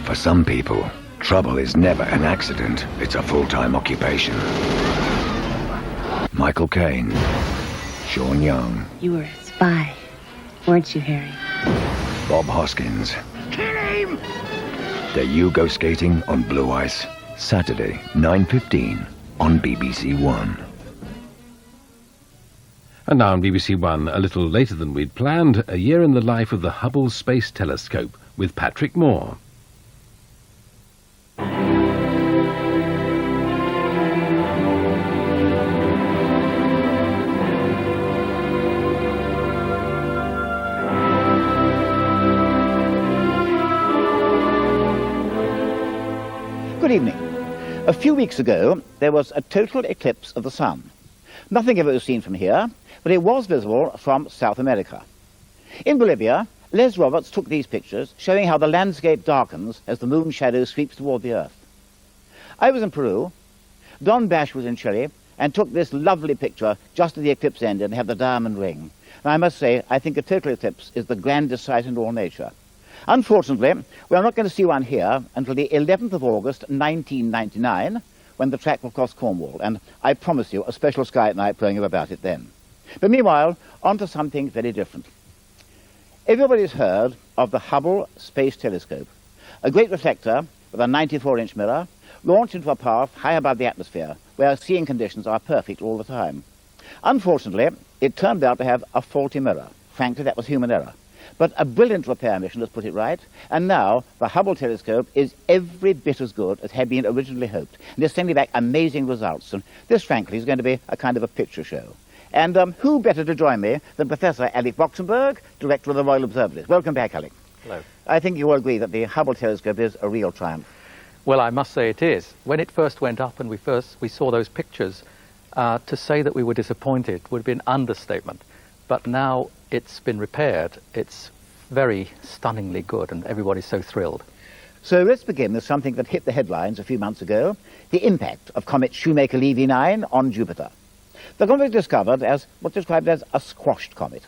For some people, trouble is never an accident, it's a full-time occupation. Michael Caine, Sean Young. You were a spy, weren't you, Harry? Bob Hoskins. Kill him! There You Go Skating on Blue Ice, Saturday, 9:15 on BBC One. And now on BBC One, a little later than we'd planned, a year in the life of the Hubble Space Telescope with Patrick Moore. Good evening. A few weeks ago, there was a total eclipse of the sun. Nothing ever was seen from here, but it was visible from South America. In Bolivia, Les Roberts took these pictures showing how the landscape darkens as the moon's shadow sweeps toward the earth. I was in Peru. Don Bash was in Chile and took this lovely picture just as the eclipse ended and had the diamond ring. And I must say, I think a total eclipse is the grandest sight in all nature. Unfortunately, we are not going to see one here until the 11th of August 1999, when the track will cross Cornwall, and I promise you a special Sky at Night program about it then. But meanwhile, on to something very different. Everybody's heard of the Hubble Space Telescope, a great reflector with a 94-inch mirror launched into a path high above the atmosphere, where seeing conditions are perfect all the time. Unfortunately, it turned out to have a faulty mirror. Frankly, that was human error. But a brilliant repair mission has put it right, and now the Hubble telescope is every bit as good as had been originally hoped. And it's sending back amazing results, and this, frankly, is going to be a kind of a picture show. And who better to join me than Professor Alec Boxenberg, Director of the Royal Observatories. Welcome back, Alec. Hello. I think you will agree that the Hubble telescope is a real triumph. Well, I must say it is. When it first went up and we saw those pictures, to say that we were disappointed would be an understatement. But now it's been repaired. It's very stunningly good, and everybody's so thrilled. So let's begin with something that hit the headlines a few months ago, the impact of comet Shoemaker-Levy 9 on Jupiter. The comet was discovered as what's described as a squashed comet.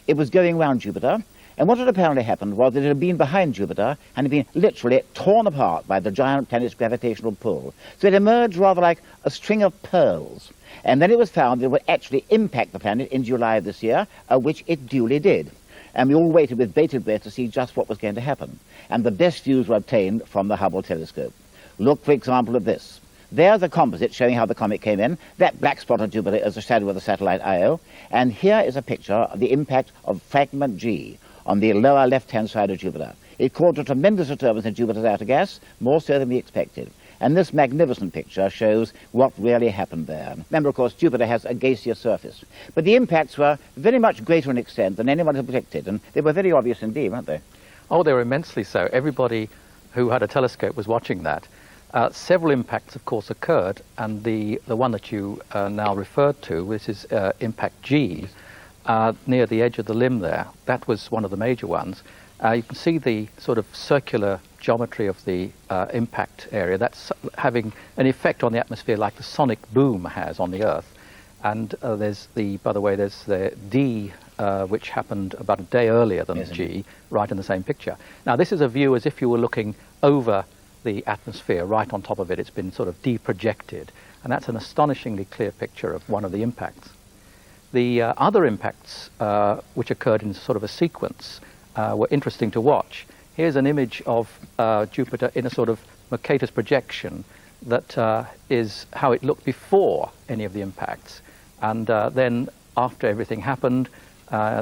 It was going round Jupiter, and what had apparently happened was that it had been behind Jupiter and had been literally torn apart by the giant planet's gravitational pull. So it emerged rather like a string of pearls. And then it was found that it would actually impact the planet in July of this year, which it duly did. And we all waited with bated breath to see just what was going to happen. And the best views were obtained from the Hubble telescope. Look, for example, at this. There's a composite showing how the comet came in. That black spot on Jupiter is the shadow of the satellite Io. And here is a picture of the impact of fragment G on the lower left-hand side of Jupiter. It caused a tremendous disturbance in Jupiter's outer gas, more so than we expected. And this magnificent picture shows what really happened there. Remember, of course, Jupiter has a gaseous surface. But the impacts were very much greater in extent than anyone had predicted, and they were very obvious indeed, weren't they? Oh, they were immensely so. Everybody who had a telescope was watching that. Several impacts, of course, occurred, and the one that you now referred to, which is impact G, near the edge of the limb there, that was one of the major ones. You can see the sort of circular geometry of the impact area. That's having an effect on the atmosphere like the sonic boom has on the Earth. And there's by the way, there's the D, which happened about a day earlier than the G, right in the same picture. Now, this is a view as if you were looking over the atmosphere, right on top of it. It's been sort of deprojected. And that's an astonishingly clear picture of one of the impacts. The other impacts, which occurred in sort of a sequence, were interesting to watch. Here's an image of Jupiter in a sort of Mercator's projection that is how it looked before any of the impacts. And then after everything happened,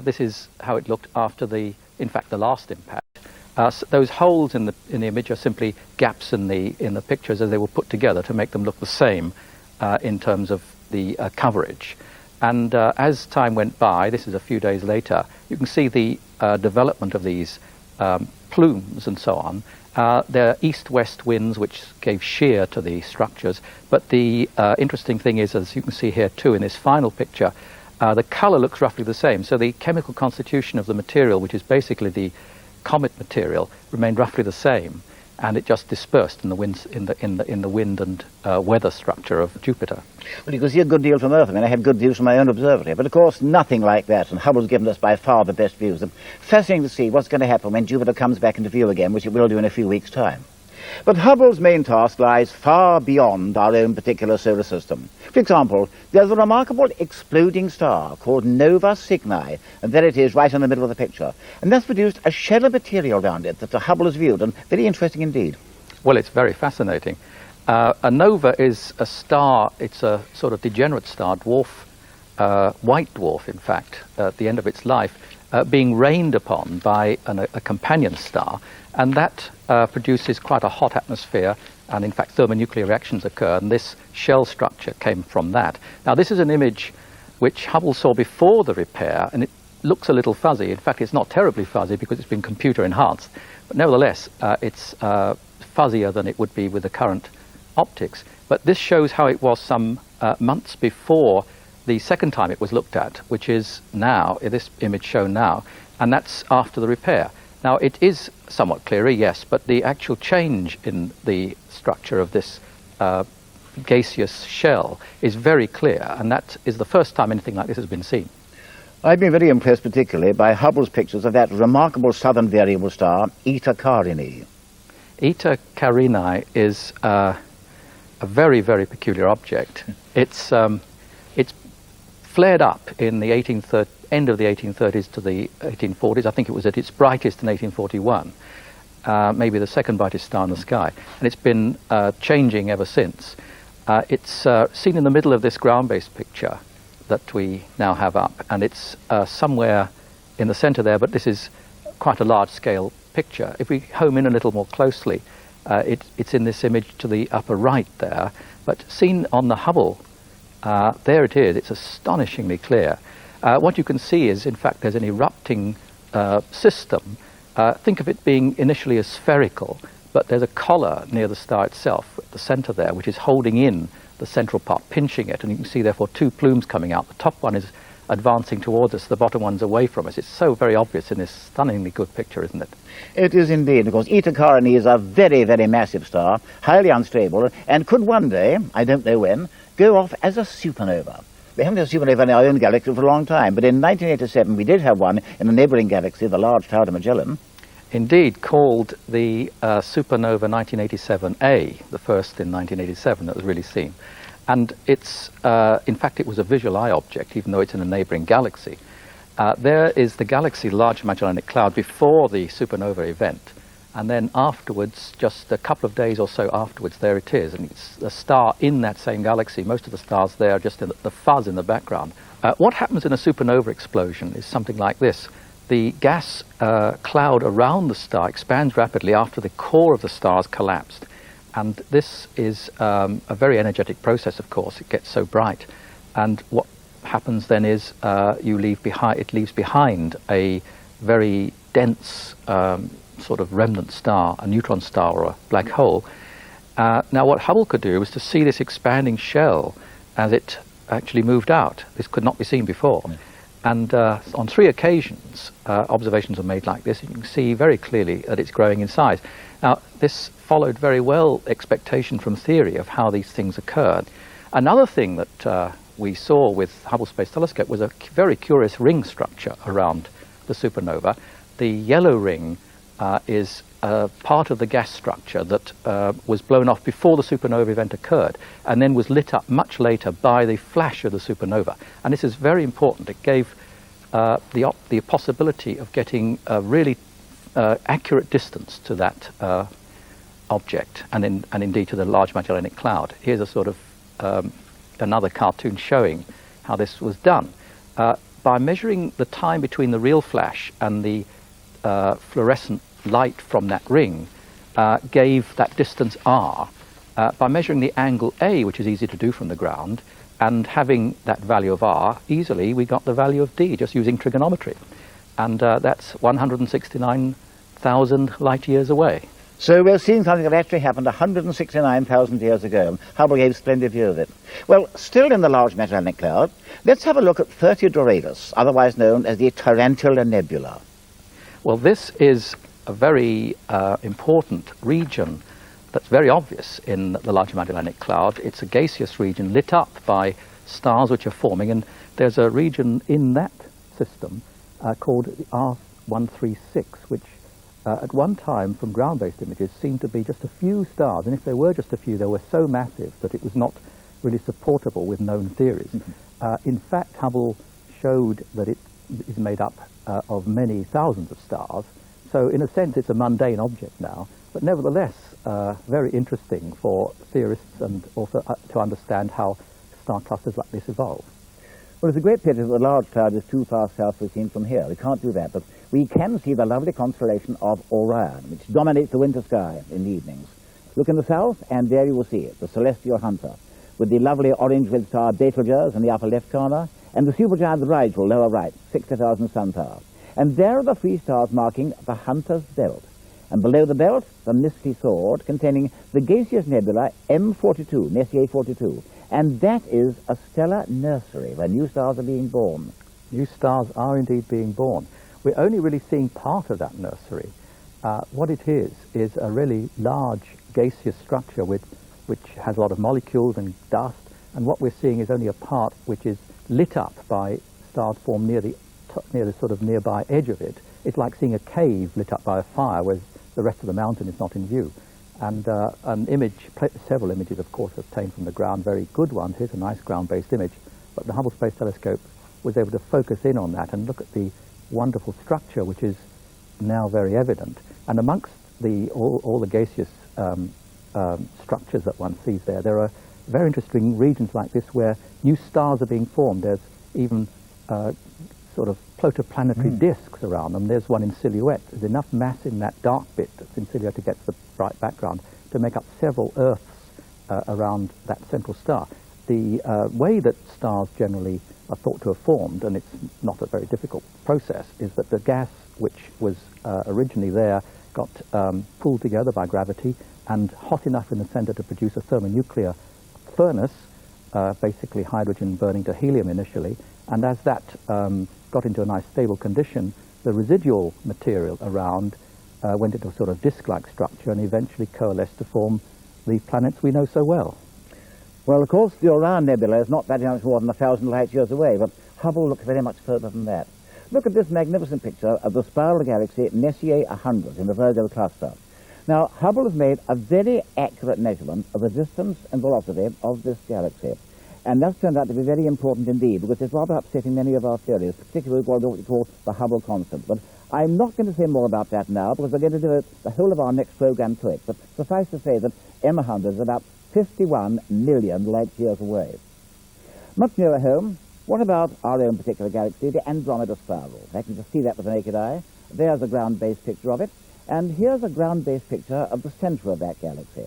this is how it looked after in fact, the last impact. So those holes in the image are simply gaps in the pictures as they were put together to make them look the same in terms of the coverage. And as time went by, this is a few days later, you can see the development of these plumes and so on. There are east-west winds which gave shear to the structures, but the interesting thing is, as you can see here too in this final picture, the color looks roughly the same. So the chemical constitution of the material, which is basically the comet material, remained roughly the same, and it just dispersed in the winds, in the wind and weather structure of Jupiter. Well, you can see a good deal from Earth. I mean, I had good views from my own observatory, but of course nothing like that, and Hubble's given us by far the best views. And fascinating to see what's going to happen when Jupiter comes back into view again, which it will do in a few weeks' time. But Hubble's main task lies far beyond our own particular solar system. For example, there's a remarkable exploding star called Nova Cygni, and there it is right in the middle of the picture. And that's produced a shell of material around it that Hubble has viewed, and very interesting indeed. Well, it's very fascinating. A nova is a star, it's a sort of degenerate star, white dwarf in fact, at the end of its life, being rained upon by a companion star, and that produces quite a hot atmosphere, and in fact thermonuclear reactions occur, and this shell structure came from that. Now this is an image which Hubble saw before the repair, and it looks a little fuzzy. In fact, it's not terribly fuzzy because it's been computer enhanced, but nevertheless it's fuzzier than it would be with the current optics. But this shows how it was some months before the second time it was looked at, which is now, this image shown now, and that's after the repair. Now it is somewhat clearer, yes, but the actual change in the structure of this gaseous shell is very clear, and that is the first time anything like this has been seen. I've been very impressed particularly by Hubble's pictures of that remarkable southern variable star, Eta Carinii. Eta Carinii is a very, very peculiar object. It's flared up in the end of the 1830s to the 1840s. I think it was at its brightest in 1841, maybe the second brightest star in the sky. And it's been changing ever since. It's seen in the middle of this ground-based picture that we now have up, and it's somewhere in the center there, but this is quite a large-scale picture. If we home in a little more closely, it's in this image to the upper right there, but seen on the Hubble, there it is. It's astonishingly clear. What you can see is, in fact, there's an erupting system. Think of it being initially as spherical, but there's a collar near the star itself, at the center there, which is holding in the central part, pinching it, and you can see therefore two plumes coming out. The top one is advancing towards us, the bottom one's away from us. It's so very obvious in this stunningly good picture, isn't it? It is indeed, because Eta Carinii is a very, very massive star, highly unstable, and could one day, I don't know when, go off as a supernova. We haven't had a supernova in our own galaxy for a long time, but in 1987 we did have one in a neighbouring galaxy, the Large Cloud of Magellan. Indeed, called the supernova 1987A, the first in 1987 that was really seen. And it's, in fact, it was a visual eye object, even though it's in a neighbouring galaxy. There is the galaxy Large Magellanic Cloud before the supernova event. And then afterwards, just a couple of days or so afterwards, there it is. And it's a star in that same galaxy. Most of the stars there are just in the fuzz in the background. What happens in a supernova explosion is something like this. The gas cloud around the star expands rapidly after the core of the star has collapsed. And this is a very energetic process, of course. It gets so bright. And what happens then is it leaves behind a very dense sort of remnant star, a neutron star or a black hole. Now what Hubble could do was to see this expanding shell as it actually moved out. This could not be seen before. And on 3 occasions, observations were made like this. You can see very clearly that it's growing in size. Now, this followed very well expectation from theory of how these things occurred. Another thing that we saw with Hubble Space Telescope was a very curious ring structure around the supernova. The yellow ring is part of the gas structure that was blown off before the supernova event occurred, and then was lit up much later by the flash of the supernova. And this is very important. It gave the possibility of getting a really accurate distance to that object, and indeed to the Large Magellanic Cloud. Here's a sort of another cartoon showing how this was done. By measuring the time between the real flash and the fluorescent light from that ring, gave that distance r. By measuring the angle A, which is easy to do from the ground, and having that value of r, easily we got the value of d, just using trigonometry. And that's 169,000 light years away. So we're seeing something that actually happened 169,000 years ago. Hubble gave a splendid view of it. Well, still in the Large Magellanic Cloud, let's have a look at 30 Doradus, otherwise known as the Tarantula Nebula. Well, this is a very important region that's very obvious in the Large Magellanic Cloud. It's a gaseous region lit up by stars which are forming, and there's a region in that system called R136, which at one time, from ground-based images, seemed to be just a few stars, and if there were just a few, they were so massive that it was not really supportable with known theories. In fact, Hubble showed that it is made up of many thousands of stars, so in a sense it's a mundane object now, but nevertheless very interesting for theorists and also to understand how star clusters like this evolve. Well, it's a great pity that the large cloud is too far south to be seen from here. We can't do that, but we can see the lovely constellation of Orion, which dominates the winter sky in the evenings. Look in the south, and there you will see it, the celestial hunter, with the lovely orange-red star Betelgeuse in the upper left corner, and the supergiant Rigel lower right, 60,000 sun power. And there are the three stars marking the hunter's belt. And below the belt, the misty sword containing the gaseous nebula M42, Messier 42. And that is a stellar nursery where new stars are being born. New stars are indeed being born. We're only really seeing part of that nursery. What it is a really large gaseous structure which has a lot of molecules and dust, and what we're seeing is only a part which is lit up by stars formed near the sort of nearby edge of it. It's like seeing a cave lit up by a fire, whereas the rest of the mountain is not in view. And several images, of course, obtained from the ground, very good ones. Here's a nice ground-based image, but the Hubble Space Telescope was able to focus in on that and look at the wonderful structure, which is now very evident. And amongst all the gaseous structures that one sees there are very interesting regions like this where new stars are being formed. There's even sort of protoplanetary disks around them. There's one in silhouette. There's enough mass in that dark bit that's in silhouette against the bright background to make up several Earths around that central star. The way that stars generally are thought to have formed, and it's not a very difficult process, is that the gas which was originally there got pulled together by gravity and hot enough in the center to produce a thermonuclear furnace, basically hydrogen burning to helium initially, and as that got into a nice stable condition, the residual material around went into a sort of disk-like structure and eventually coalesced to form the planets we know so well. Well, of course, the Orion Nebula is not that much more than 1,000 light years away, but Hubble looks very much further than that. Look at this magnificent picture of the spiral galaxy Messier 100 in the Virgo cluster. Now, Hubble has made a very accurate measurement of the distance and velocity of this galaxy. And that's turned out to be very important indeed, because it's rather upsetting many of our theories, particularly what we call the Hubble constant. But I'm not going to say more about that now, because we're going to devote the whole of our next program to it. But suffice to say that M100 is about 51 million light years away. Much nearer home, what about our own particular galaxy, the Andromeda spiral? I can just see that with the naked eye. There's a ground-based picture of it. And here's a ground-based picture of the center of that galaxy.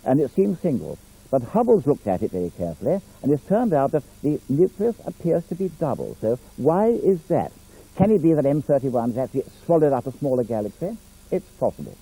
And it seems single. But Hubble's looked at it very carefully, and it's turned out that the nucleus appears to be double. So why is that? Can it be that M31 has actually swallowed up a smaller galaxy? It's possible.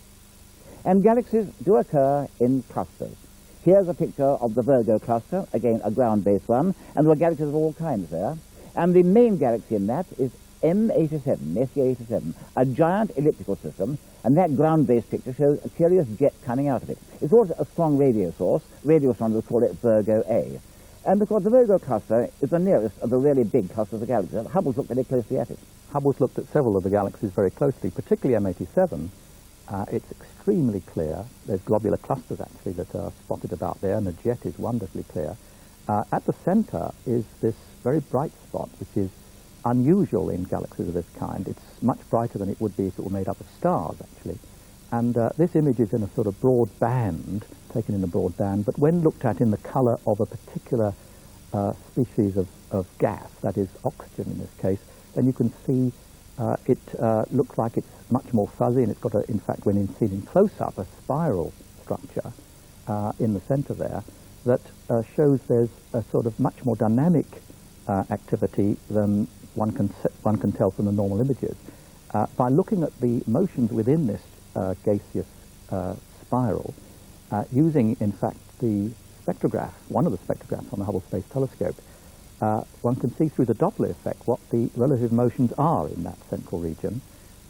And galaxies do occur in clusters. Here's a picture of the Virgo cluster, again a ground-based one, and there are galaxies of all kinds there. And the main galaxy in that is M87, Messier 87, a giant elliptical system, and that ground-based picture shows a curious jet coming out of it. It's also a strong radio source. Radio astronomers call it Virgo A. And because the Virgo cluster is the nearest of the really big clusters of galaxies, Hubble's looked very closely at it. Hubble's looked at several of the galaxies very closely, particularly M87. It's extremely clear. There's globular clusters, actually, that are spotted about there, and the jet is wonderfully clear. At the center is this very bright spot, which is unusual in galaxies of this kind. It's much brighter than it would be if it were made up of stars, actually. And this image is in a sort of broad band, taken in a broad band, but when looked at in the color of a particular species of gas, that is oxygen in this case, then you can see it looks like it's much more fuzzy, and it's got, in fact, when seen in close-up, a spiral structure in the center there that shows there's a sort of much more dynamic activity than one can tell from the normal images. By looking at the motions within this gaseous spiral, using, in fact, the spectrograph, one of the spectrographs on the Hubble Space Telescope, one can see through the Doppler effect what the relative motions are in that central region.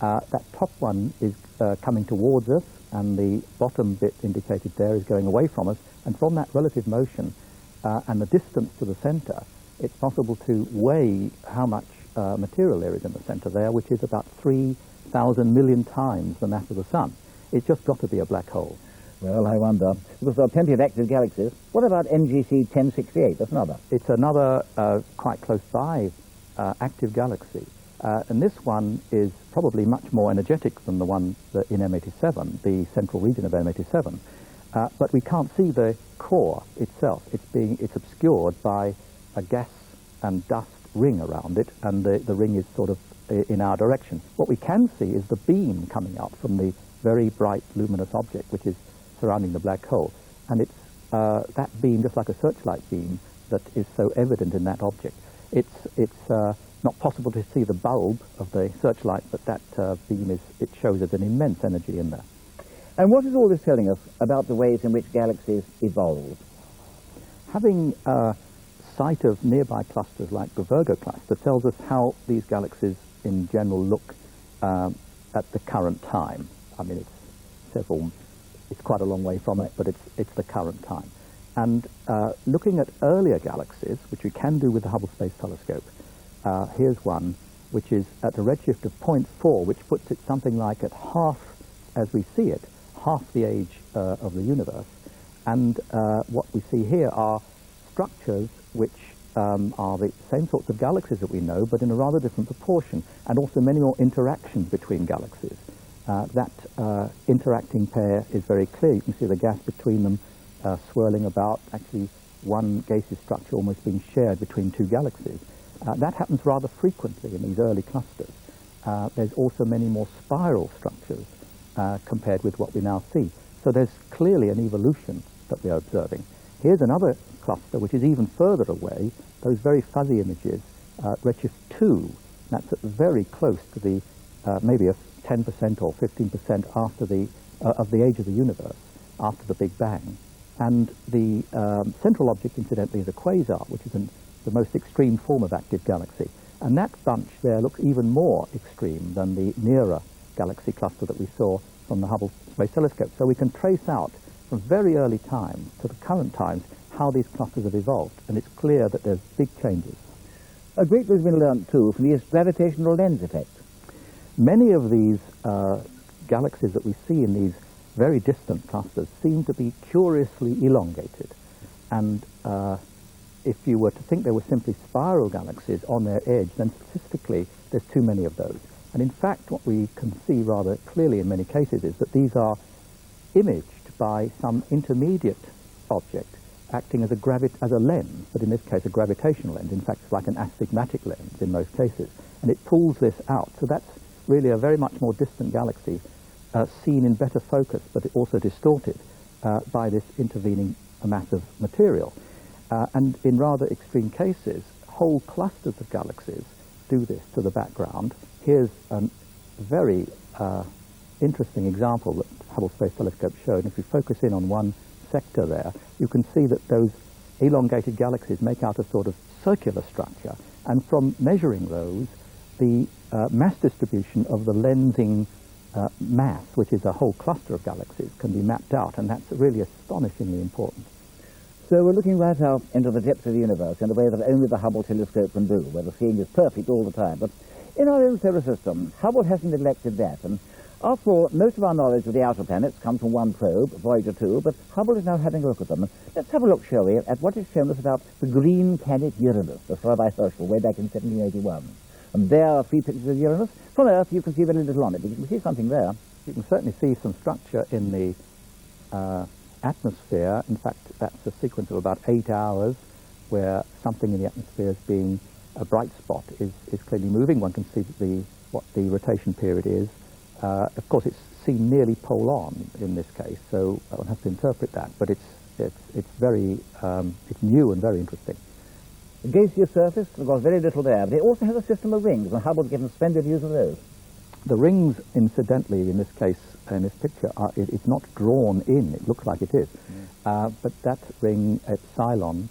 That top one is coming towards us, and the bottom bit indicated there is going away from us, and from that relative motion and the distance to the center, it's possible to weigh how much material there is in the center there, which is about 3 1,000 million times the mass of the Sun. It's just got to be a black hole. Well, I wonder. Because there are plenty of active galaxies. What about NGC 1068? That's another. It's another quite close by active galaxy. And this one is probably much more energetic than the one in M87, the central region of M87. But we can't see the core itself. It's obscured by a gas and dust ring around it, and the ring is sort of in our direction. What we can see is the beam coming out from the very bright luminous object which is surrounding the black hole. And it's that beam, just like a searchlight beam, that is so evident in that object. It's not possible to see the bulb of the searchlight, but that beam shows there's an immense energy in there. And what is all this telling us about the ways in which galaxies evolve? Having sight of nearby clusters like the Virgo cluster tells us how these galaxies in general look at the current time. I mean, it's quite a long way from it, but it's the current time. And looking at earlier galaxies, which we can do with the Hubble Space Telescope, here's one which is at a redshift of 0.4, which puts it something like at half, as we see it, half the age of the universe. And what we see here are structures which are the same sorts of galaxies that we know, but in a rather different proportion, and also many more interactions between galaxies. That interacting pair is very clear. You can see the gas between them swirling about, actually one gaseous structure almost being shared between two galaxies. That happens rather frequently in these early clusters. There's also many more spiral structures compared with what we now see. So there's clearly an evolution that we are observing. Here's another cluster which is even further away, those very fuzzy images, redshift 2. That's very close to the maybe a 10% or 15% after of the age of the universe, after the Big Bang. And the central object, incidentally, is a quasar, which is the most extreme form of active galaxy. And that bunch there looks even more extreme than the nearer galaxy cluster that we saw from the Hubble Space Telescope. So we can trace out from very early times to the current times how these clusters have evolved, and it's clear that there's big changes. A great deal has been learned, too, from the gravitational lens effect. Many of these galaxies that we see in these very distant clusters seem to be curiously elongated. And if you were to think they were simply spiral galaxies on their edge, then statistically there's too many of those. And in fact, what we can see rather clearly in many cases is that these are imaged by some intermediate object acting as a lens, but in this case a gravitational lens. In fact, it's like an astigmatic lens in most cases. And it pulls this out. So that's really a very much more distant galaxy seen in better focus, but also distorted by this intervening mass of material. And in rather extreme cases, whole clusters of galaxies do this to the background. Here's a very interesting example that Hubble Space Telescope showed. If you focus in on one sector there, you can see that those elongated galaxies make out a sort of circular structure. And from measuring those, the mass distribution of the lensing mass, which is a whole cluster of galaxies, can be mapped out, and that's really astonishingly important. So we're looking right out into the depths of the universe in a way that only the Hubble telescope can do, where the seeing is perfect all the time. But in our own solar system, Hubble hasn't neglected that. And after all, most of our knowledge of the outer planets comes from one probe, Voyager 2, but Hubble is now having a look at them. Let's have a look, shall we, at what is shown us about the green planet Uranus, discovered by Herschel way back in 1781. And there are 3 pictures of Uranus. From Earth, you can see very little on it, but you can see something there. You can certainly see some structure in the atmosphere. In fact, that's a sequence of about 8 hours where something in the atmosphere is being a bright spot is clearly moving. One can see what the rotation period is. Of course, it's seen nearly pole on in this case, so one has to interpret that. But it's very it's new and very interesting. The gaseous surface, there's got very little there, but it also has a system of rings, and Hubble's given splendid views of those. The rings, incidentally, in this case, in this picture, it's not drawn in. It looks like it is. But that ring at Ceylon,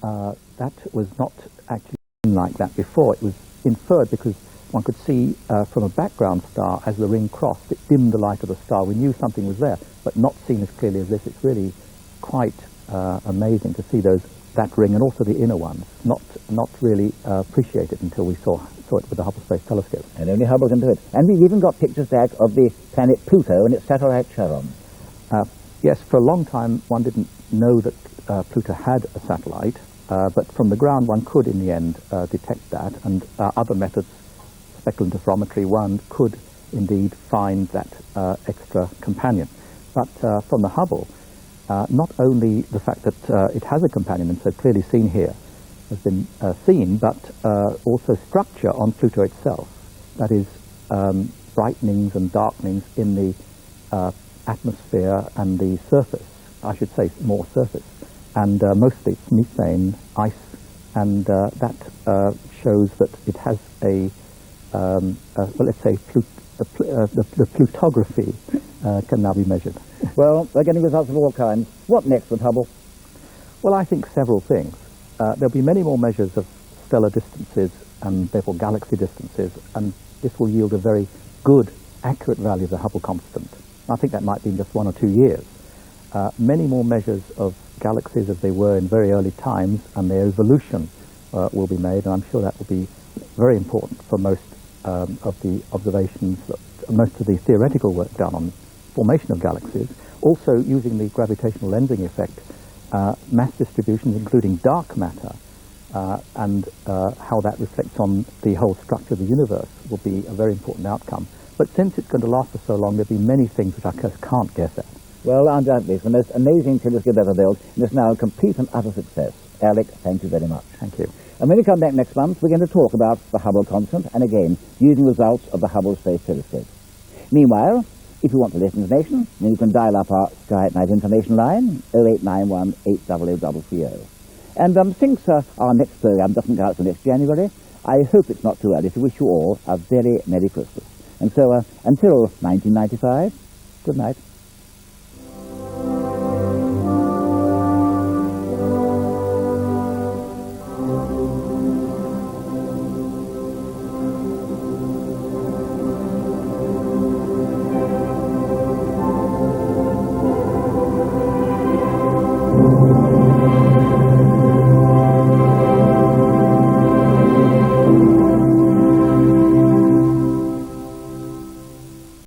that was not actually like that before. It was inferred because one could see from a background star, as the ring crossed, it dimmed the light of the star. We knew something was there, but not seen as clearly as this. It's really quite amazing to see that ring and also the inner ones not really appreciated until we saw it with the Hubble Space Telescope. And only Hubble can do it. And we've even got pictures back of the planet Pluto and its satellite Charon. Yes, for a long time one didn't know that Pluto had a satellite, but from the ground one could in the end detect that, and other methods, specular interferometry, one could indeed find that extra companion. But from the Hubble, not only the fact that it has a companion, and so clearly seen here, has been seen, but also structure on Pluto itself. That is, brightenings and darkenings in the atmosphere and the surface, I should say more surface, and mostly it's methane, ice, and that shows that it has well, let's say the plutography can now be measured. Well, we're getting results of all kinds. What next with Hubble? Well, I think several things. There'll be many more measures of stellar distances and therefore galaxy distances, and this will yield a very good, accurate value of the Hubble constant. I think that might be in just 1 or 2 years. Many more measures of galaxies as they were in very early times, and their evolution will be made, and I'm sure that will be very important for most of the observations, most of the theoretical work done on formation of galaxies. Also, using the gravitational lensing effect, mass distributions, including dark matter, and how that reflects on the whole structure of the universe will be a very important outcome. But since it's going to last for so long, there'll be many things which I can't guess at. Well, undoubtedly, it's the most amazing telescope ever built, and it's now a complete and utter success. Alec, thank you very much. Thank you. And when we come back next month, we're going to talk about the Hubble constant, and again, using results of the Hubble Space Telescope. Meanwhile, if you want the latest information, then you can dial up our Sky at Night information line, 0891 800 330. And since our next programme doesn't go out till next January, I hope it's not too early to wish you all a very Merry Christmas. And so, until 1995, good night.